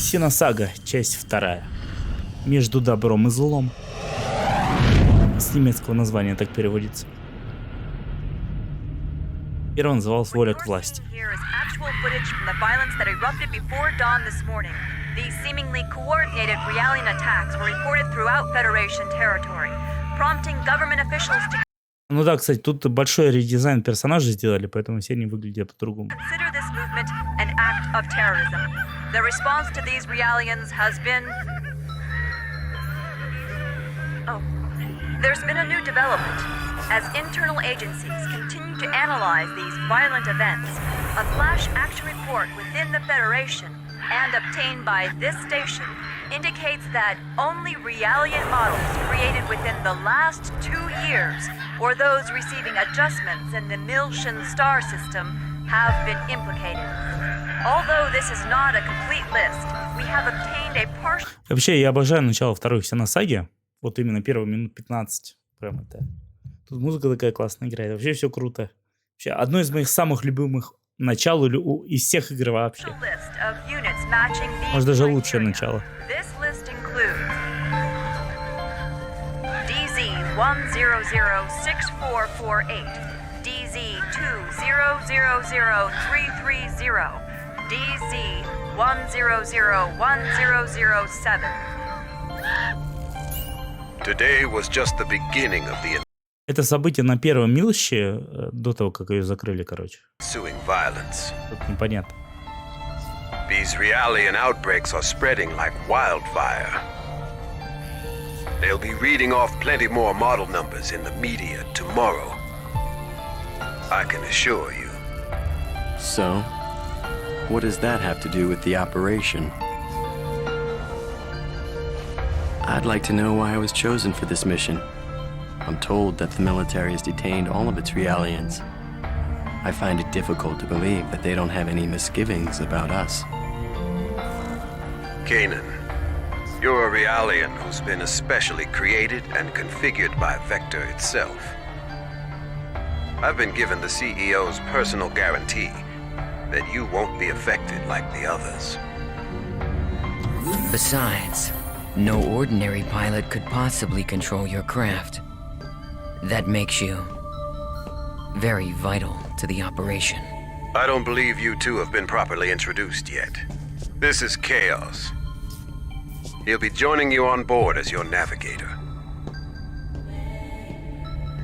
Xenosaga, часть 2. Между добром и злом. С немецкого названия так переводится. Первый назывался «Воля к власти». These seemingly coordinated Realian attacks were reported throughout Federation territory, prompting government officials to Ну да, кстати, тут большой редизайн персонажей сделали, поэтому все они выглядят по-другому. consider this movement an act of terrorism. The response to these Realians has been... Oh. There's been a new development. As internal agencies continue to analyze these violent events, a flash action report within the Federation and obtained by this station indicates that only Realian models created within the last 2 years, or those receiving adjustments in the Milshan star system, have been implicated. Although this is not a complete list, we have obtained a partial... Вообще, я обожаю начало второй Xenosaga. Вот именно первые минут 15. Прям это. Тут музыка такая классная играет. Вообще все круто. Вообще, одно из моих самых любимых начал из всех игр вообще. Может, даже лучшее начало. DZ1006448, DZ2000330, DZ10010007. Today was just the beginning of the Это событие на первом Милще, до того, как ее закрыли, короче. ensuing violence. Тут непонятно. These Realian outbreaks are spreading like wildfire. They'll be reading off plenty more model numbers in the media tomorrow. I can assure you. So, what does that have to do with the operation? I'd like to know why I was chosen for this mission. I'm told that the military has detained all of its Realians. I find it difficult to believe that they don't have any misgivings about us. Kanan, you're a Realian who's been especially created and configured by Vector itself. I've been given the CEO's personal guarantee that you won't be affected like the others. Besides, no ordinary pilot could possibly control your craft. That makes you very vital to the operation. I don't believe you two have been properly introduced yet. This is Chaos. He'll be joining you on board as your navigator.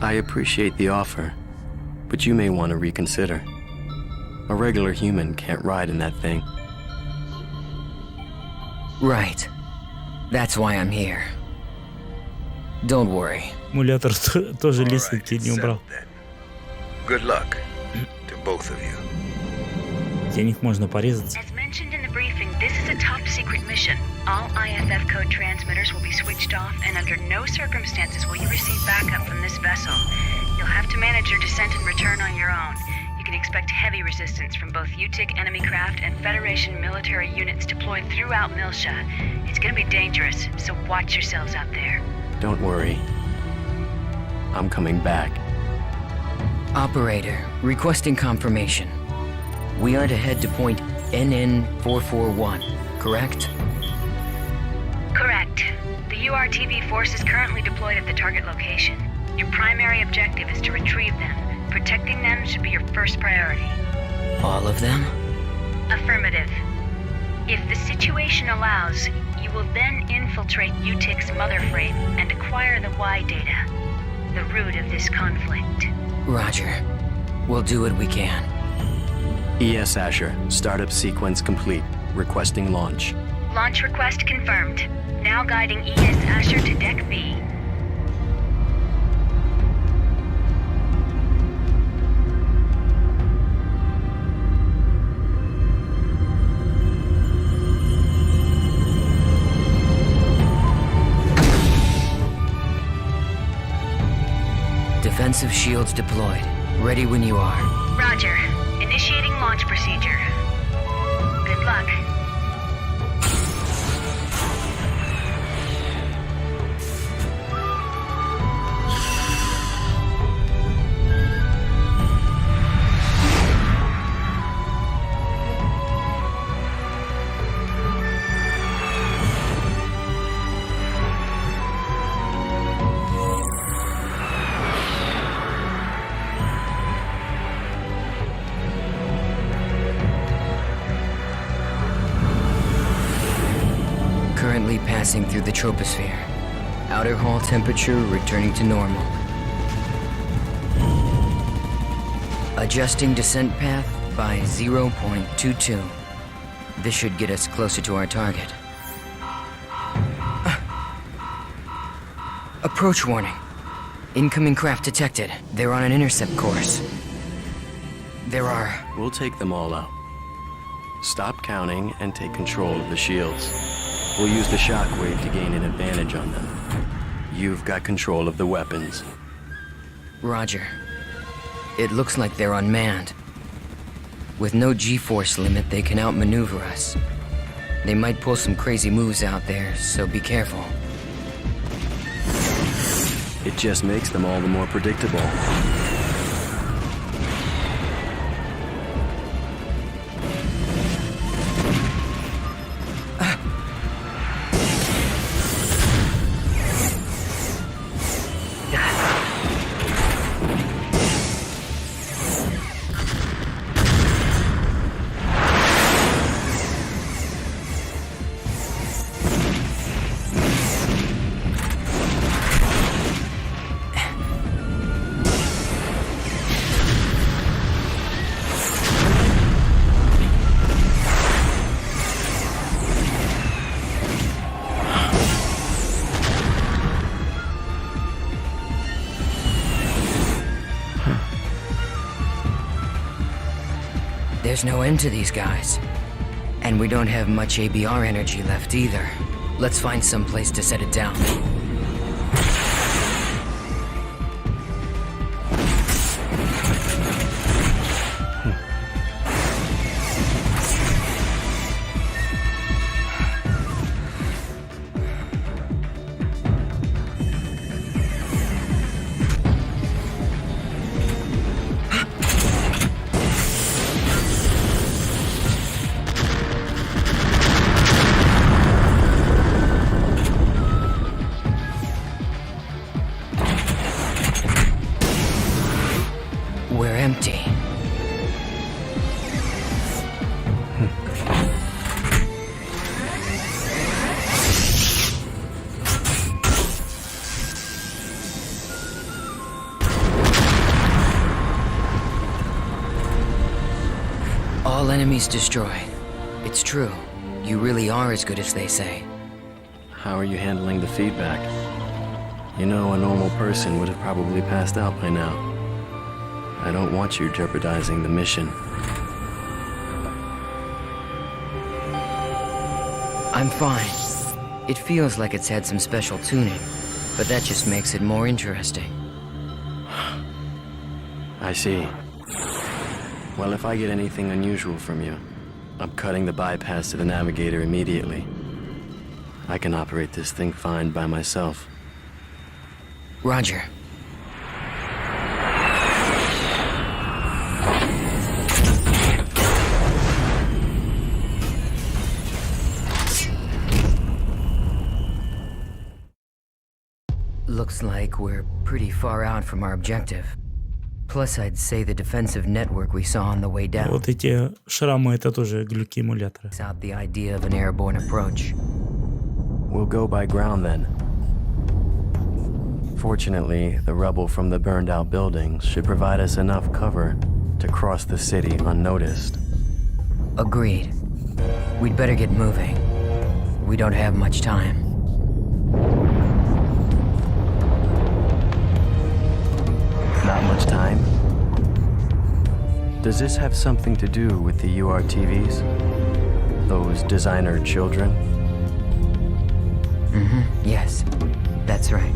I appreciate the offer, but you may want to reconsider. A regular human can't ride in that thing. Right. That's why I'm here. Don't worry. Эмулятор тоже All right, лестницы не убрал. settled then. Good luck to both of you. За них можно порезаться. As mentioned in the briefing, this is a top-secret mission. All IFF code transmitters will be switched off, and under no circumstances will you receive backup from this vessel. You'll have to manage your descent and return on your own. You can expect heavy resistance from both UTIC enemy craft and Federation military units deployed throughout Milsha. It's gonna be dangerous, so watch yourselves out there. Don't worry. I'm coming back. Operator, requesting confirmation. We are to head to point NN441, correct? Correct. The URTV force is currently deployed at the target location. Your primary objective is to retrieve them. Protecting them should be your first priority. All of them? Affirmative. If the situation allows, you will then infiltrate UTIC's mother frame and acquire the Y data, the root of this conflict. Roger. We'll do what we can. ES Asher, startup sequence complete. Requesting launch. Launch request confirmed. Now guiding ES Asher to Deck B. Defensive shields deployed. Ready when you are. Roger. Initiating launch procedure. Good luck. currently passing through the troposphere. Outer hull temperature returning to normal. Adjusting descent path by 0.22. This should get us closer to our target. Approach warning. Incoming craft detected. They're on an intercept course. There are... We'll take them all out. Stop counting and take control of the shields. We'll use the shockwave to gain an advantage on them. You've got control of the weapons. Roger. It looks like they're unmanned. With no G-force limit, they can outmaneuver us. They might pull some crazy moves out there, so be careful. It just makes them all the more predictable. There's no end to these guys. And we don't have much ABR energy left either. Let's find some place to set it down. We're empty. All enemies destroyed. It's true. You really are as good as they say. How are you handling the feedback? You know, a normal person would have probably passed out by now. I don't want you jeopardizing the mission. I'm fine. It feels like it's had some special tuning, but that just makes it more interesting. I see. Well, if I get anything unusual from you, I'm cutting the bypass to the navigator immediately. I can operate this thing fine by myself. Roger. Looks like we're pretty far out from our objective. Plus, I'd say the defensive network we saw on the way down. Вот эти шрамы — это тоже глюки эмулятора. Out the idea of an airborne approach. We'll go by ground then. Fortunately, the rubble from the burned-out buildings should provide us enough cover to cross the city unnoticed. Agreed. We'd better get moving. We don't have much time. Not much time? Does this have something to do with the URTVs? Those designer children? Yes, that's right.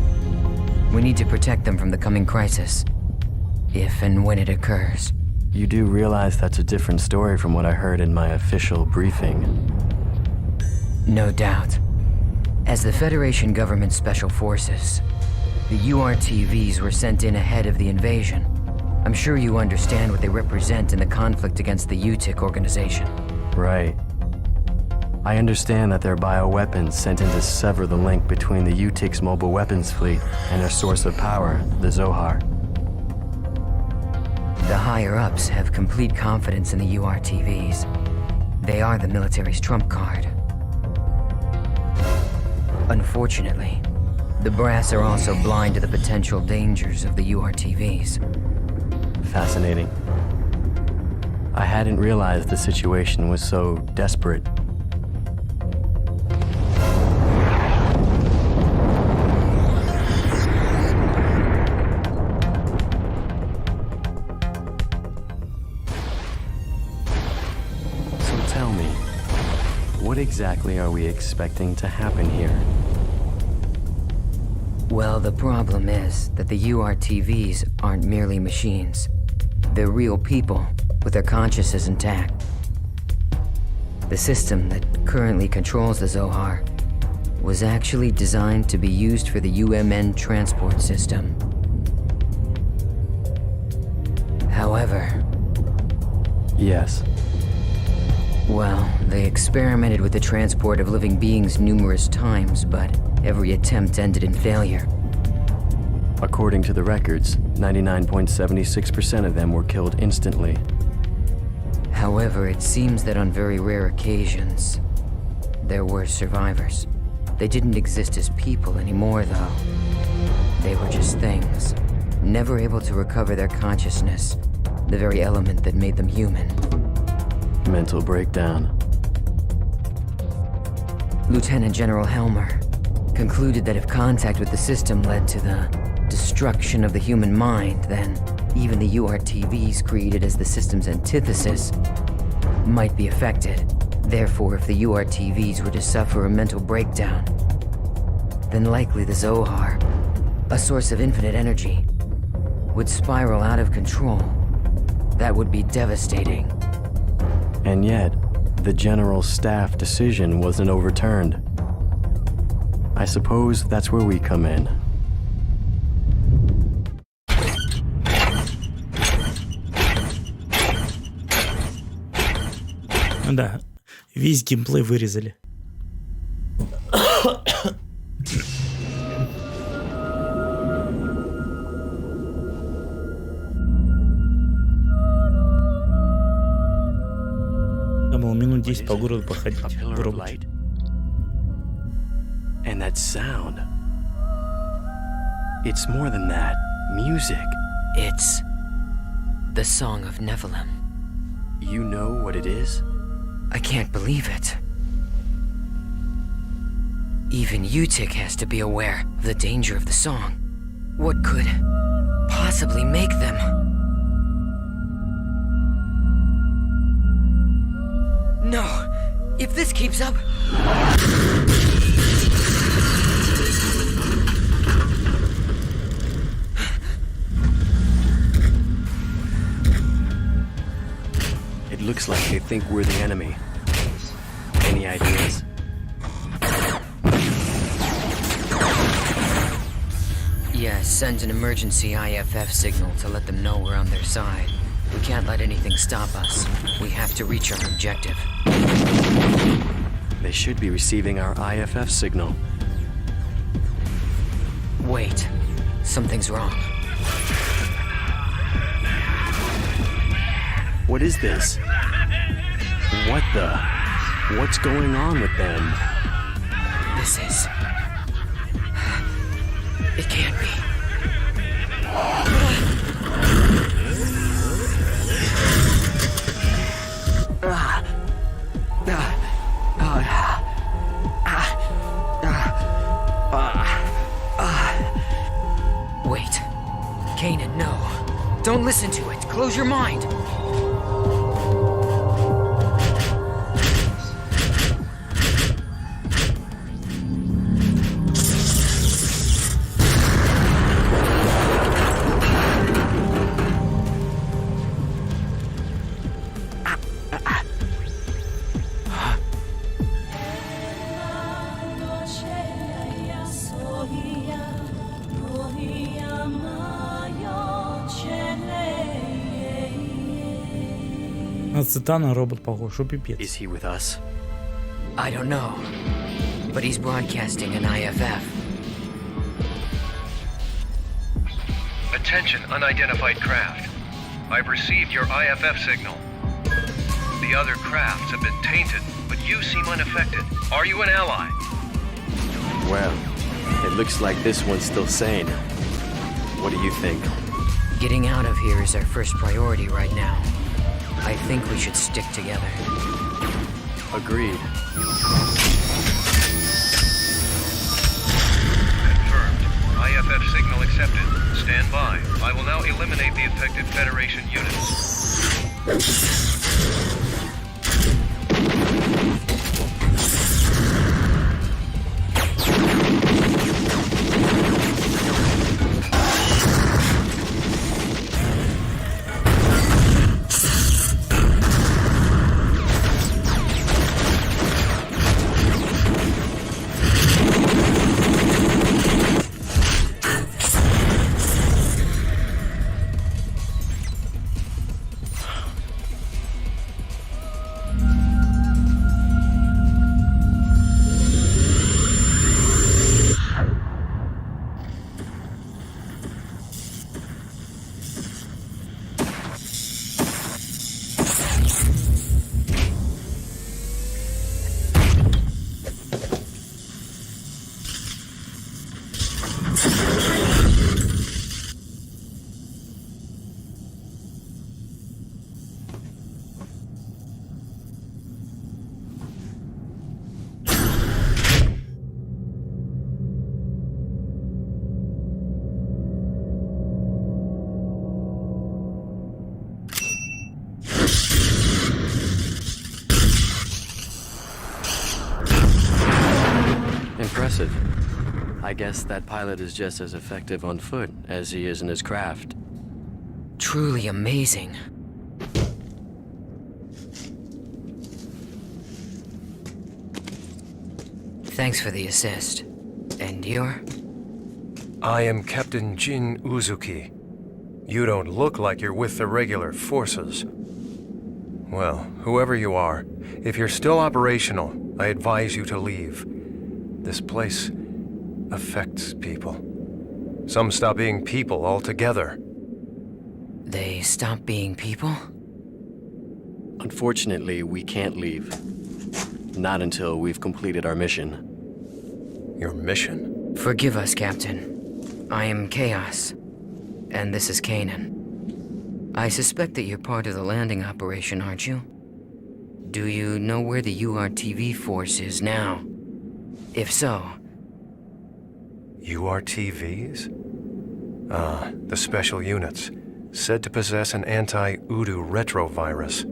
We need to protect them from the coming crisis. If and when it occurs. You do realize that's a different story from what I heard in my official briefing. No doubt. As the Federation government's special forces, the URTVs were sent in ahead of the invasion. I'm sure you understand what they represent in the conflict against the UTIC organization. Right. I understand that they're bioweapons sent in to sever the link between the UTIC's mobile weapons fleet and their source of power, the Zohar. The higher-ups have complete confidence in the URTVs. They are the military's trump card. Unfortunately, the brass are also blind to the potential dangers of the URTVs. Fascinating. I hadn't realized the situation was so desperate. So tell me, what exactly are we expecting to happen here? Well, the problem is that the URTVs aren't merely machines. They're real people with their consciousness intact. The system that currently controls the Zohar was actually designed to be used for the UMN transport system. However... Yes. Well, they experimented with the transport of living beings numerous times, but every attempt ended in failure. According to the records, 99.76% of them were killed instantly. However, it seems that on very rare occasions, there were survivors. They didn't exist as people anymore, though. They were just things, never able to recover their consciousness, the very element that made them human. Mental breakdown. Lieutenant General Helmer concluded that if contact with the system led to the destruction of the human mind, then even the URTVs created as the system's antithesis might be affected. Therefore, if the URTVs were to suffer a mental breakdown, then likely the Zohar, a source of infinite energy, would spiral out of control. That would be devastating. And yet, the General Staff decision wasn't overturned. I suppose that's where we come in. Да, весь геймплей вырезали. Я был минут 10 по городу походить в роботе. And that sound. It's more than that. Music. It's the Song of Nephilim. You know what it is? I can't believe it. Even Utik has to be aware of the danger of the song. What could possibly make them? No! If this keeps up... It looks like they think we're the enemy. Any ideas? Yes, send an emergency IFF signal to let them know we're on their side. We can't let anything stop us. We have to reach our objective. They should be receiving our IFF signal. Wait. Something's wrong. What is this? What the? What's going on with them? This is... It can't be. Wait. Kanan, no. Don't listen to it. Close your mind. На Цитана робот похож, что пипец. Is he with us? I don't know. But he's broadcasting an IFF. Attention, unidentified craft. I've received your IFF signal. The other crafts have been tainted, but you seem unaffected. Are you an ally? Well, it looks like this one's still sane. What do you think? Getting out of here is our first priority right now. I think we should stick together. Agreed. Confirmed. IFF signal accepted. Stand by. I will now eliminate the affected Federation units. Impressive. I guess that pilot is just as effective on foot as he is in his craft. Truly amazing. Thanks for the assist. And you're? I am Captain Jin Uzuki. You don't look like you're with the regular forces. Well, whoever you are, if you're still operational, I advise you to leave. This place affects people. Some stop being people altogether. They stop being people? Unfortunately, we can't leave. Not until we've completed our mission. Your mission? Forgive us, Captain. I am Chaos, and this is Kanan. I suspect that you're part of the landing operation, aren't you? Do you know where the URTV force is now? If so... URTVs? Ah, the special units, said to possess an anti-Udu retrovirus.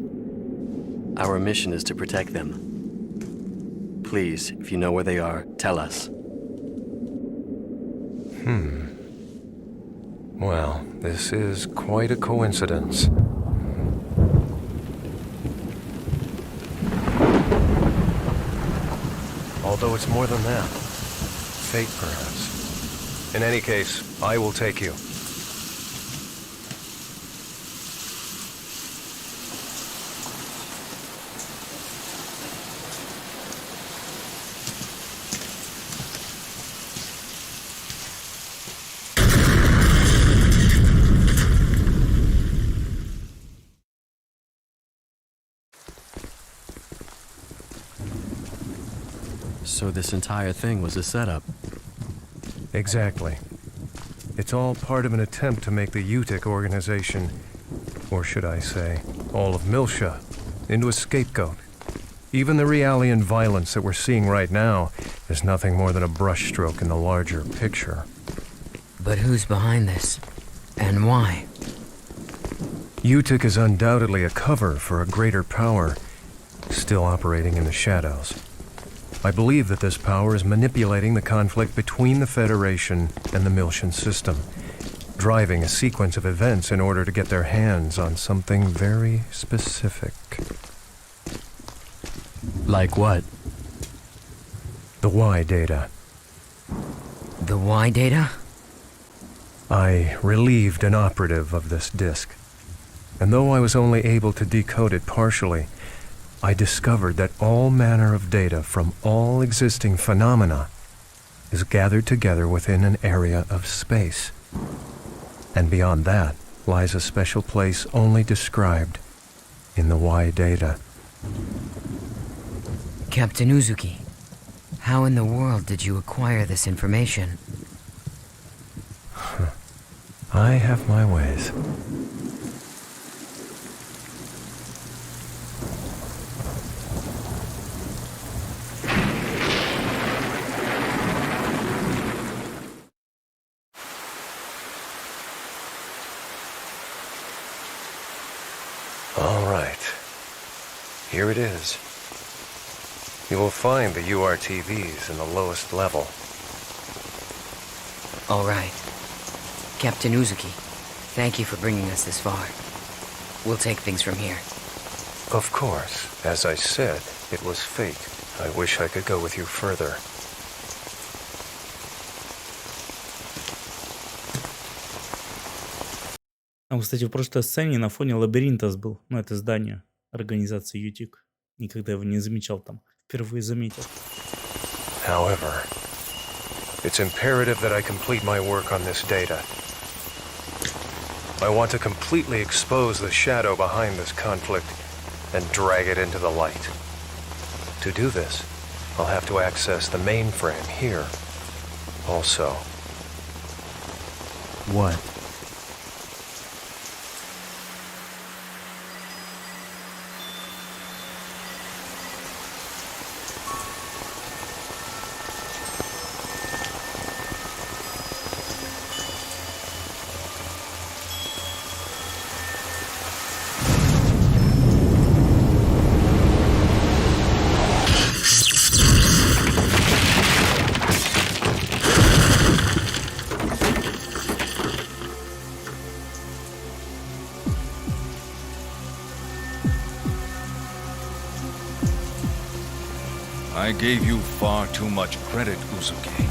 Our mission is to protect them. Please, if you know where they are, tell us. Well, this is quite a coincidence. Although it's more than that. Fate, perhaps. In any case, I will take you. So this entire thing was a setup. Exactly. It's all part of an attempt to make the UTIC organization, or should I say, all of Milsha, into a scapegoat. Even the Realian violence that we're seeing right now is nothing more than a brushstroke in the larger picture. But who's behind this? And why? UTIC is undoubtedly a cover for a greater power, still operating in the shadows. I believe that this power is manipulating the conflict between the Federation and the Milshan system, driving a sequence of events in order to get their hands on something very specific. Like what? The Y data. The Y data? I relieved an operative of this disk, and though I was only able to decode it partially, I discovered that all manner of data from all existing phenomena is gathered together within an area of space. And beyond that lies a special place only described in the Y data. Captain Uzuki, How in the world did you acquire this information? I have my ways. All right. Here it is. You will find the URTVs in the lowest level. All right. Captain Uzuki, thank you for bringing us this far. We'll take things from here. Of course. As I said, it was fate. I wish I could go with you further. Там, кстати, в прошлой сцене на фоне лабиринта был. Ну, это здание организации ЮТИК. Никогда его не замечал там. Впервые заметил. However, it's imperative that I complete my work on this data. I want to completely expose the shadow behind this conflict and drag it into the light. To do this, I'll have to access the mainframe here. Also. What? I gave you far too much credit, Uzuki.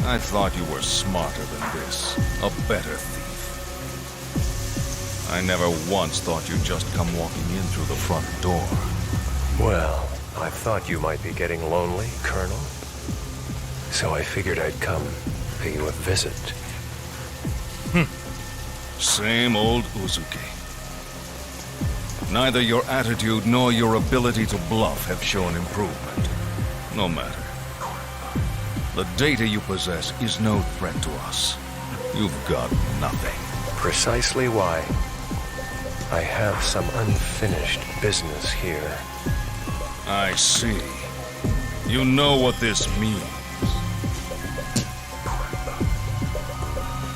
I thought you were smarter than this, a better thief. I never once thought you'd just come walking in through the front door. Well, I thought you might be getting lonely, Colonel. So I figured I'd come pay you a visit. Same old Uzuki. Neither your attitude nor your ability to bluff have shown improvement. No matter. The data you possess is no threat to us. You've got nothing. Precisely why. I have some unfinished business here. I see. You know what this means.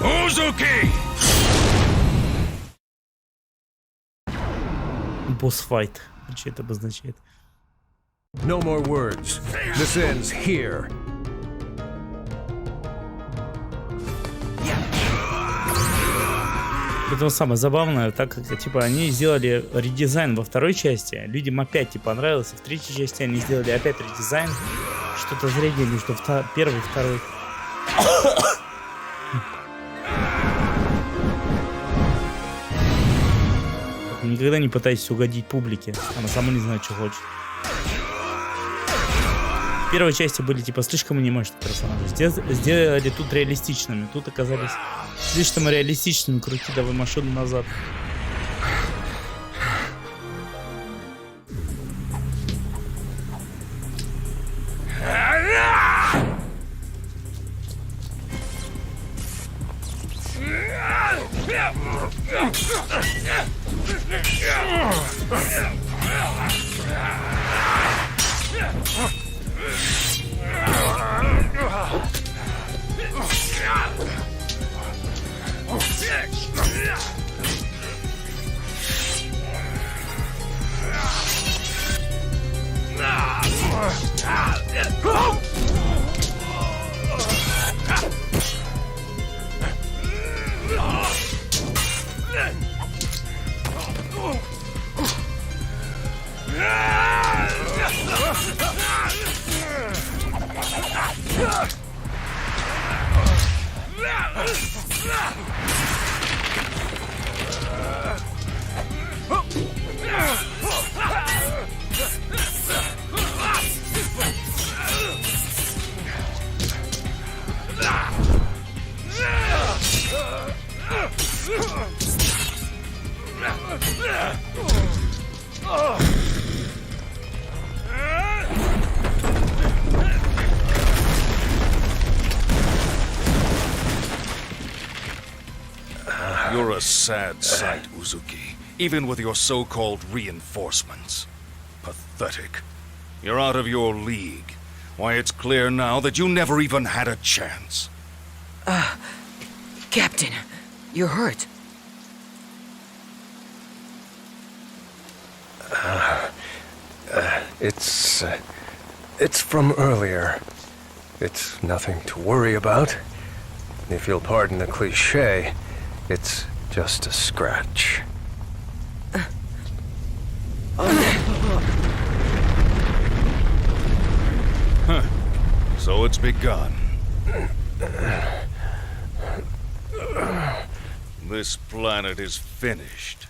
Uzuki! Босс-файт. Что это обозначает? No more words. This ends here. Это самое забавное, так как типа они сделали редизайн во второй части, людям опять типа понравилось, в третьей части они сделали опять редизайн, что-то среднее между первой и второй. Никогда не пытайтесь угодить публике, она сама не знает, что хочет. В первой части были типа слишком анимешные персонажи, сделали тут реалистичными, тут оказались слишком реалистичными, крути давай машину назад. You're a sad sight, Uzuki, even with your so-called reinforcements. Pathetic. You're out of your league. Why, it's clear now that you never even had a chance. Captain, you're hurt. It's from earlier. It's nothing to worry about. If you'll pardon the cliché, it's just a scratch. So it's begun. This planet is finished.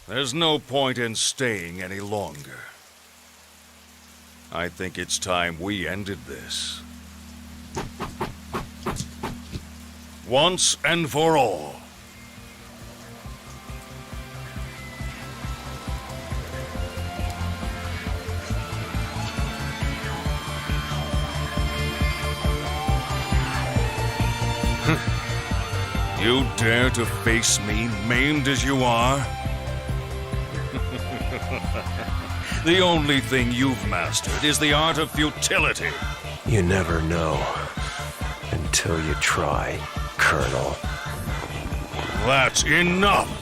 There's no point in staying any longer. I think it's time we ended this. Once and for all. You dare to face me, maimed as you are? The only thing you've mastered is the art of futility. You never know until you try, Colonel. That's enough!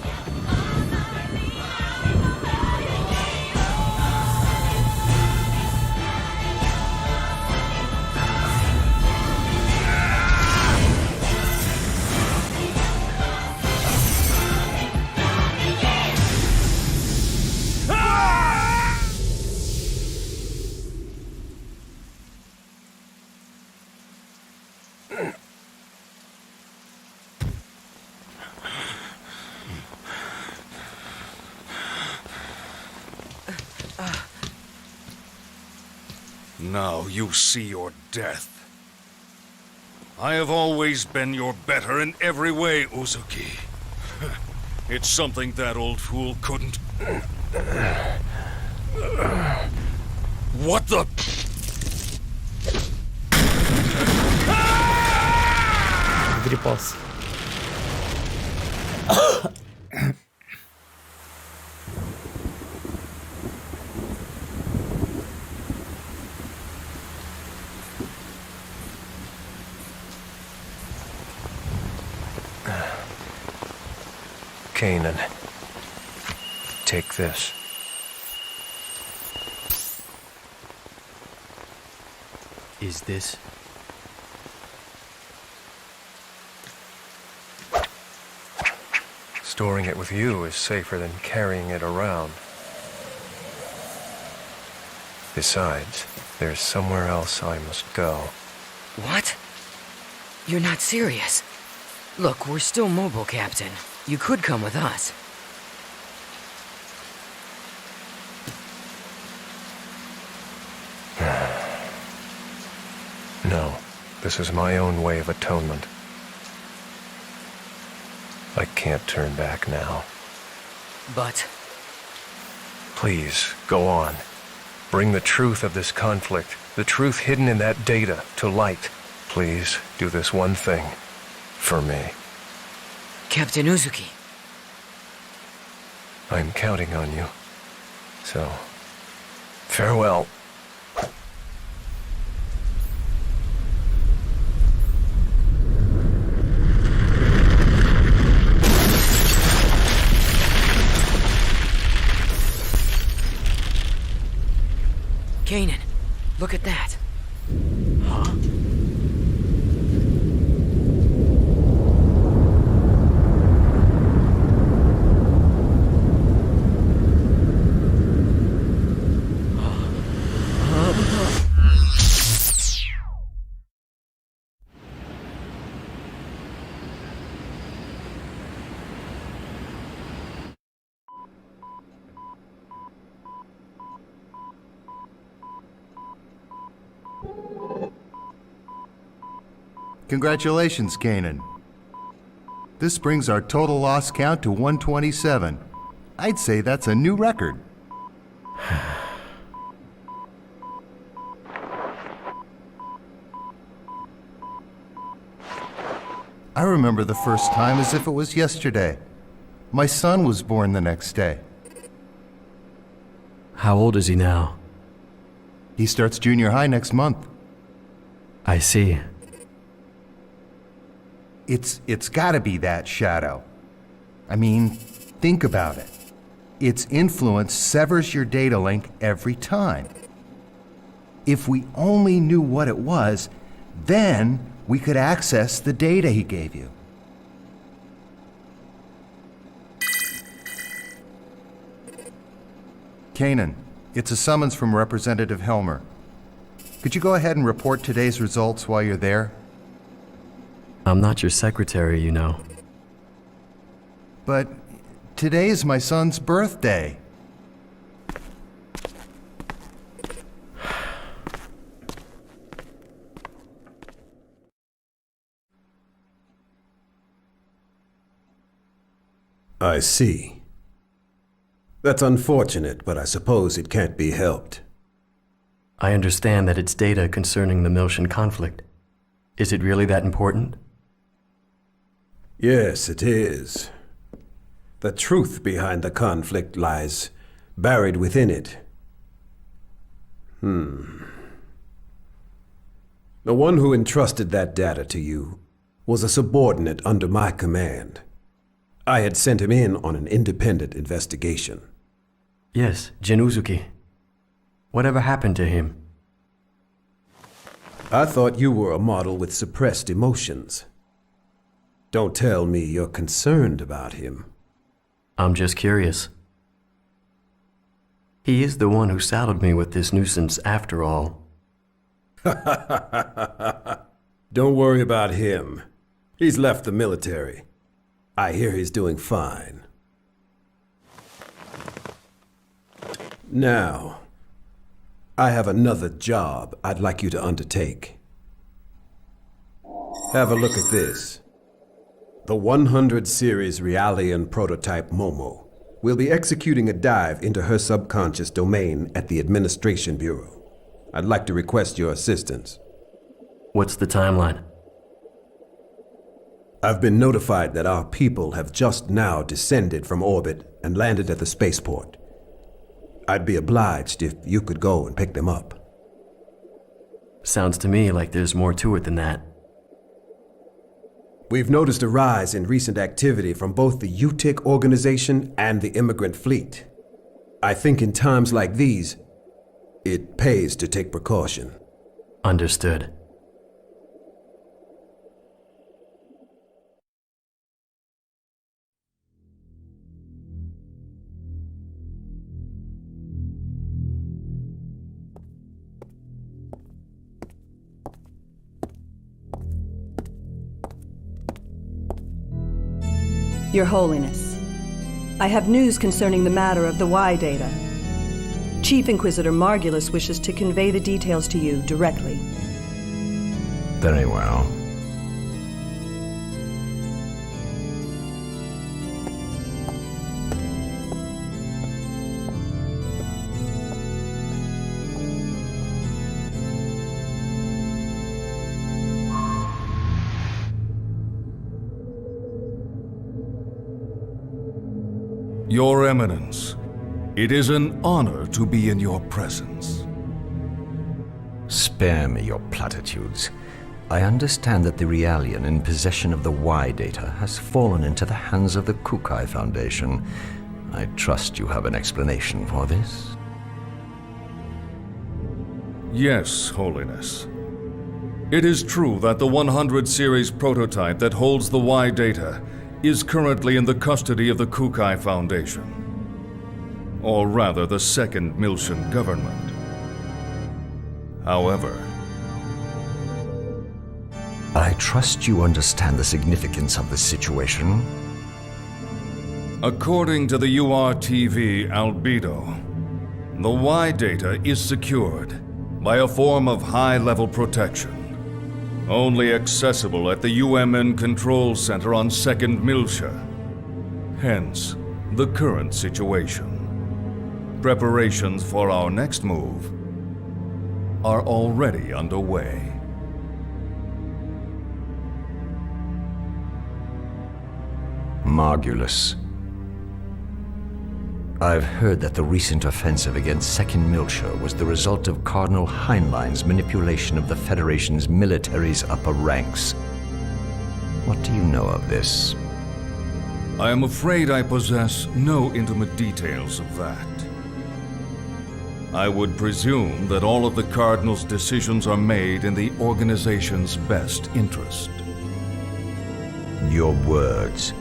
Now you see your death. I have always been your better in every way, Uzuki. It's something that old fool couldn't... What the... Гриппался. Kanan, take this. Is this? Storing it with you is safer than carrying it around. Besides, there's somewhere else I must go. What? You're not serious. Look, we're still mobile, Captain. You could come with us. No, this is my own way of atonement. I can't turn back now. But... Please, go on. Bring the truth of this conflict, the truth hidden in that data, to light. Please, do this one thing. For me. Captain Uzuki. I'm counting on you. So, farewell. Kanan, look at that. Huh? Congratulations, Kanan. This brings our total loss count to 127. I'd say that's a new record. I remember the first time as if it was yesterday. My son was born the next day. How old is he now? He starts junior high next month. I see. It's gotta be that, Shadow. I mean, think about it. Its influence severs your data link every time. If we only knew what it was, then we could access the data he gave you. Kanan, it's a summons from Representative Helmer. Could you go ahead and report today's results while you're there? I'm not your secretary, you know. But today is my son's birthday. I see. That's unfortunate, but I suppose it can't be helped. I understand that it's data concerning the Miltian conflict. Is it really that important? Yes, it is. The truth behind the conflict lies buried within it. The one who entrusted that data to you was a subordinate under my command. I had sent him in on an independent investigation. Yes, Jin-Uzuki. Whatever happened to him? I thought you were a model with suppressed emotions. Don't tell me you're concerned about him. I'm just curious. He is the one who saddled me with this nuisance after all. Don't worry about him. He's left the military. I hear he's doing fine. Now, I have another job I'd like you to undertake. Have a look at this. The 100 series Realian prototype Momo will be executing a dive into her subconscious domain at the Administration Bureau. I'd like to request your assistance. What's the timeline? I've been notified that our people have just now descended from orbit and landed at the spaceport. I'd be obliged if you could go and pick them up. Sounds to me like there's more to it than that. We've noticed a rise in recent activity from both the UTIC organization and the immigrant fleet. I think in times like these, it pays to take precaution. Understood. Your Holiness, I have news concerning the matter of the Y data. Chief Inquisitor Margulis wishes to convey the details to you directly. Very well. Your Eminence, it is an honor to be in your presence. Spare me your platitudes. I understand that the Realian in possession of the Y data has fallen into the hands of the Kukai Foundation. I trust you have an explanation for this? Yes, Holiness. It is true that the 100 series prototype that holds the Y data is currently in the custody of the Kukai Foundation. Or rather, the second Miltian government. However, I trust you understand the significance of the situation. according to the URTV albedo, the Y data is secured by a form of high-level protection, only accessible at the UMN Control Center on 2nd Miltia. Hence, the current situation. Preparations for our next move are already underway. Margulis. I've heard that the recent offensive against 2nd Miltia was the result of Cardinal Heinlein's manipulation of the Federation's military's upper ranks. What do you know of this? I am afraid I possess no intimate details of that. I would presume that all of the Cardinal's decisions are made in the organization's best interest. Your words.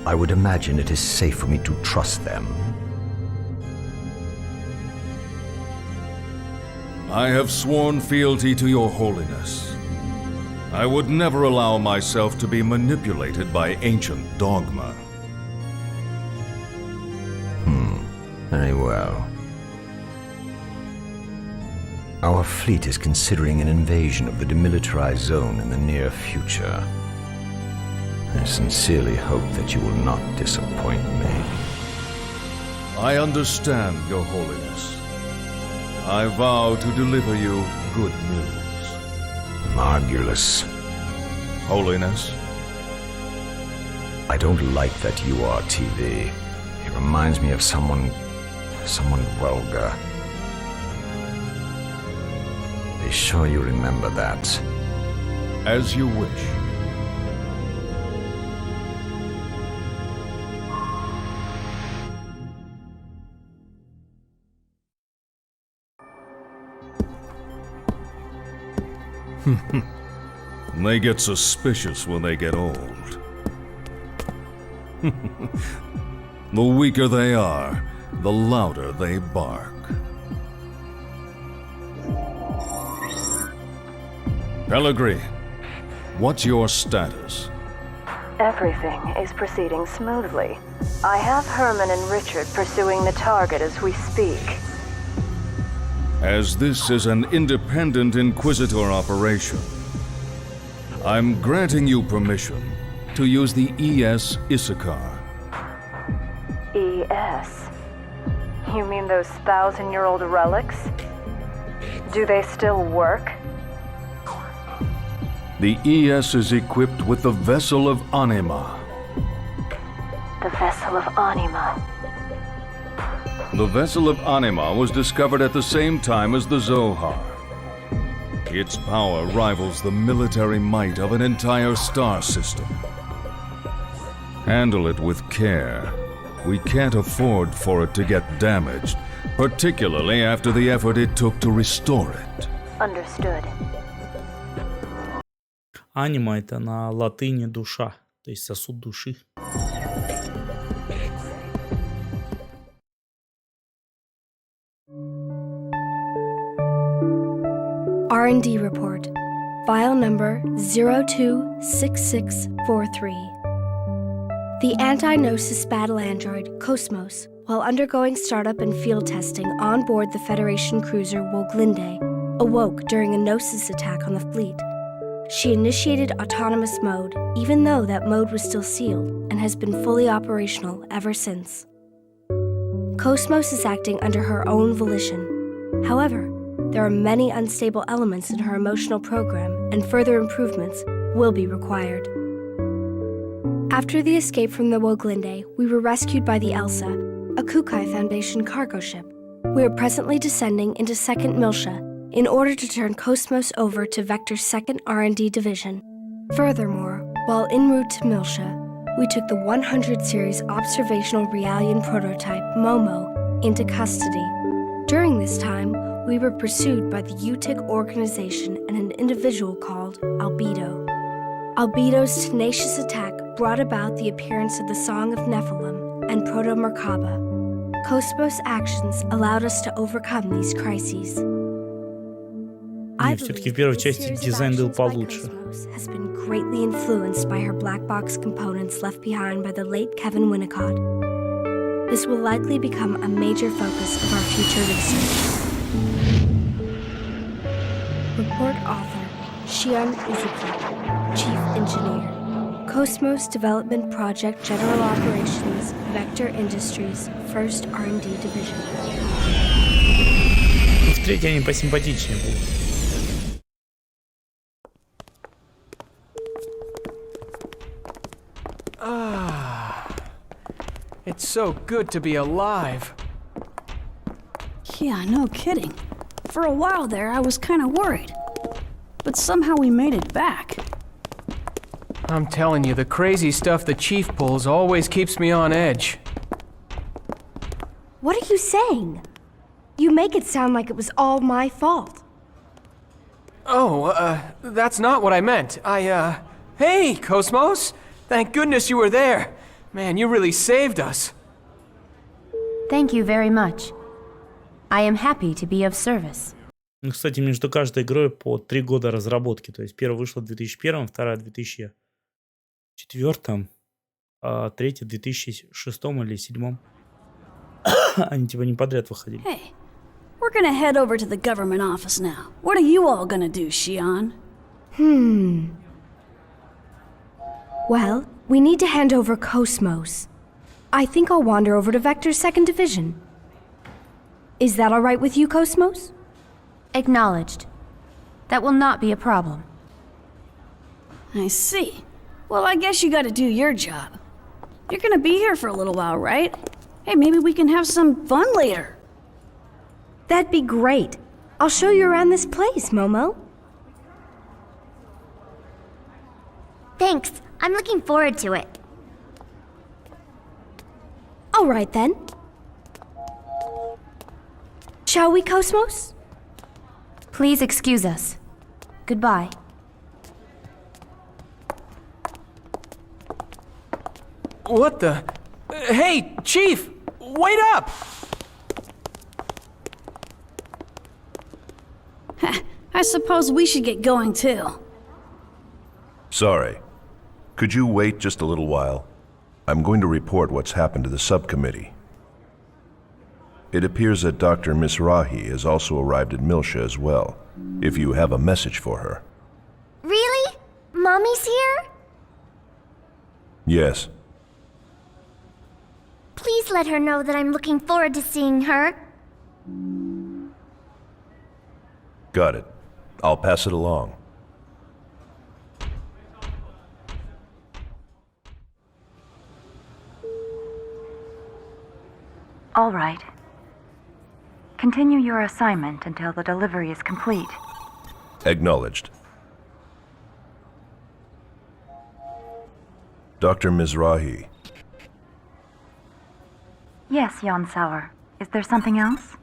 I would imagine it is safe for me to trust them. I have sworn fealty to your holiness. I would never allow myself to be manipulated by ancient dogma. Very well. Our fleet is considering an invasion of the demilitarized zone in the near future. I sincerely hope that you will not disappoint me. I understand, Your Holiness. I vow to deliver you good news. Margulis. Holiness. I don't like that URTV. It reminds me of someone vulgar. Be sure you remember that. As you wish. They get suspicious when they get old. The weaker they are, the louder they bark. Pellegrini, what's your status? Everything is proceeding smoothly. I have Herman and Richard pursuing the target as we speak. As this is an independent Inquisitor operation, I'm granting you permission to use the ES Issachar. ES? You mean those 1,000-year-old relics? Do they still work? The ES is equipped with the Vessel of Anima. The Vessel of Anima. The Vessel of Anima was discovered at the same time as the Zohar. Its power rivals the military might of an entire star system. Handle it with care. We can't afford for it to get damaged, particularly after the effort it took to restore it. Understood. Анима — это на латыни душа, то есть сосуд души. R&D report. File number 026643. The anti-Gnosis battle android, Cosmos, while undergoing startup and field testing on board the Federation cruiser Woglinde, awoke during a Gnosis attack on the fleet. She initiated autonomous mode, even though that mode was still sealed, and has been fully operational ever since. Cosmos is acting under her own volition. However, there are many unstable elements in her emotional program, and further improvements will be required. After the escape from the Woglinde, we were rescued by the Elsa, a Kukai Foundation cargo ship. We are presently descending into 2nd Miltia in order to turn Cosmos over to Vector's 2nd R&D division. Furthermore, while en route to Miltia, we took the 100 series observational Realian prototype, Momo, into custody. During this time, we were pursued by the UTIC organization and an individual called Albedo. Albedo's tenacious attack brought about the appearance of the Song of Nephilim and Proto-Merkaba. Cosmos' actions allowed us to overcome these crises. I Все-таки в первой части дизайн был получше. Has been greatly influenced by her black box components left behind by the late Kevin Winnicott. This will likely become a major focus of our future research. Report author, Shion Uzuki, Chief Engineer. Cosmos Development Project General Operations, Vector Industries, 1st R&D Division. В третьей они посимпатичнее будут. It's so good to be alive. Yeah, no kidding. For a while there, I was kind of worried. But somehow we made it back. I'm telling you, the crazy stuff the Chief pulls always keeps me on edge. What are you saying? You make it sound like it was all my fault. Oh, that's not what I meant. Hey, Cosmos! Thank goodness you were there. Man, you really saved us. Thank you very much. I am happy to be of service. Ну, кстати, между каждой игрой по 3 года разработки. То есть первая вышла в 2001, вторая в 2004, а третья в 2006 или 2007. Они типа не подряд выходили. Hey, we're gonna head over to the government office now. What are you all gonna do, Xion? Well, we need to hand over Cosmos. I think I'll wander over to Vector's second division. Is that all right with you, Cosmos? Acknowledged. That will not be a problem. I see. Well, I guess you gotta do your job. You're gonna be here for a little while, right? Hey, maybe we can have some fun later. That'd be great. I'll show you around this place, Momo. Thanks. I'm looking forward to it. All right, then. Shall we, Cosmos? Please excuse us. Goodbye. What the? Hey, Chief! Wait up! I suppose we should get going too. Sorry. Could you wait just a little while? I'm going to report what's happened to the subcommittee. It appears that Dr. Mizrahi has also arrived at Milsha as well, if you have a message for her. Really? Mommy's here? Yes. Please let her know that I'm looking forward to seeing her. Got it. I'll pass it along. All right. Continue your assignment until the delivery is complete. Acknowledged. Dr. Mizrahi. Yes, Jan Sauer. Is there something else?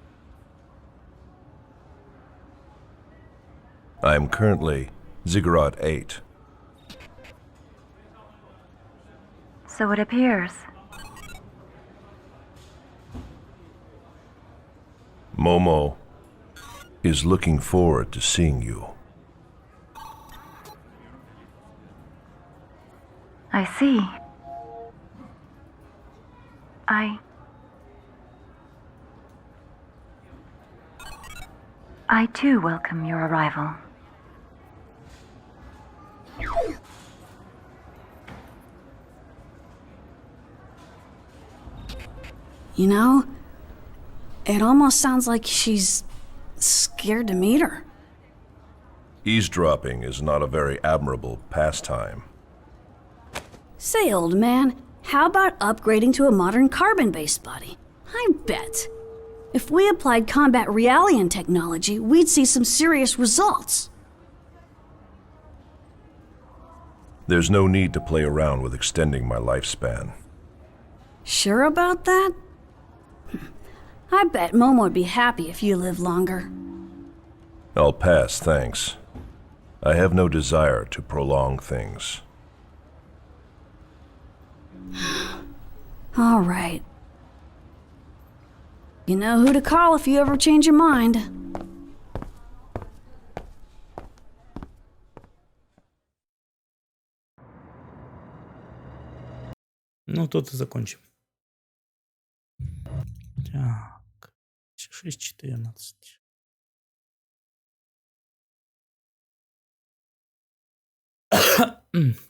I am currently Ziggurat 8. So it appears. Momo is looking forward to seeing you. I see. I too welcome your arrival. You know, it almost sounds like she's scared to meet her. Eavesdropping is not a very admirable pastime. Say, old man, how about upgrading to a modern carbon-based body? I bet. If we applied combat Realian technology, we'd see some serious results. There's no need to play around with extending my lifespan. Sure about that? I bet Momo would be happy if you lived longer. I'll pass, thanks. I have no desire to prolong things. All right. You know who to call if you ever change your mind. Ну, тут и закончим. Так. 6:14.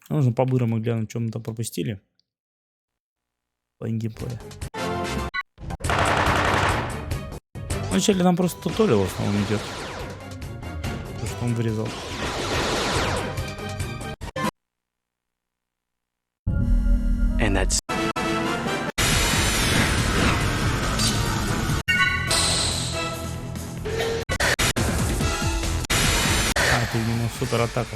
Нужно по-бырому глянуть, что мы там пропустили. Плейн геймплея. Вначале нам просто туториал в основном идет. То, что он вырезал. And that's Это, видимо, супер-атака.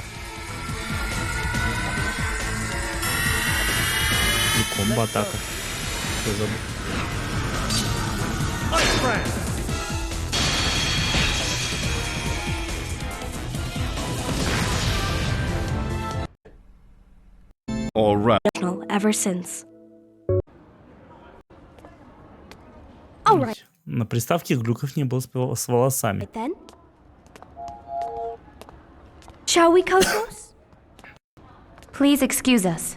И комбо-атака. Что забыл? All right. Ever since. All right. На приставке глюков не было с волосами. Then. Shall we, Cosmos? Please excuse us.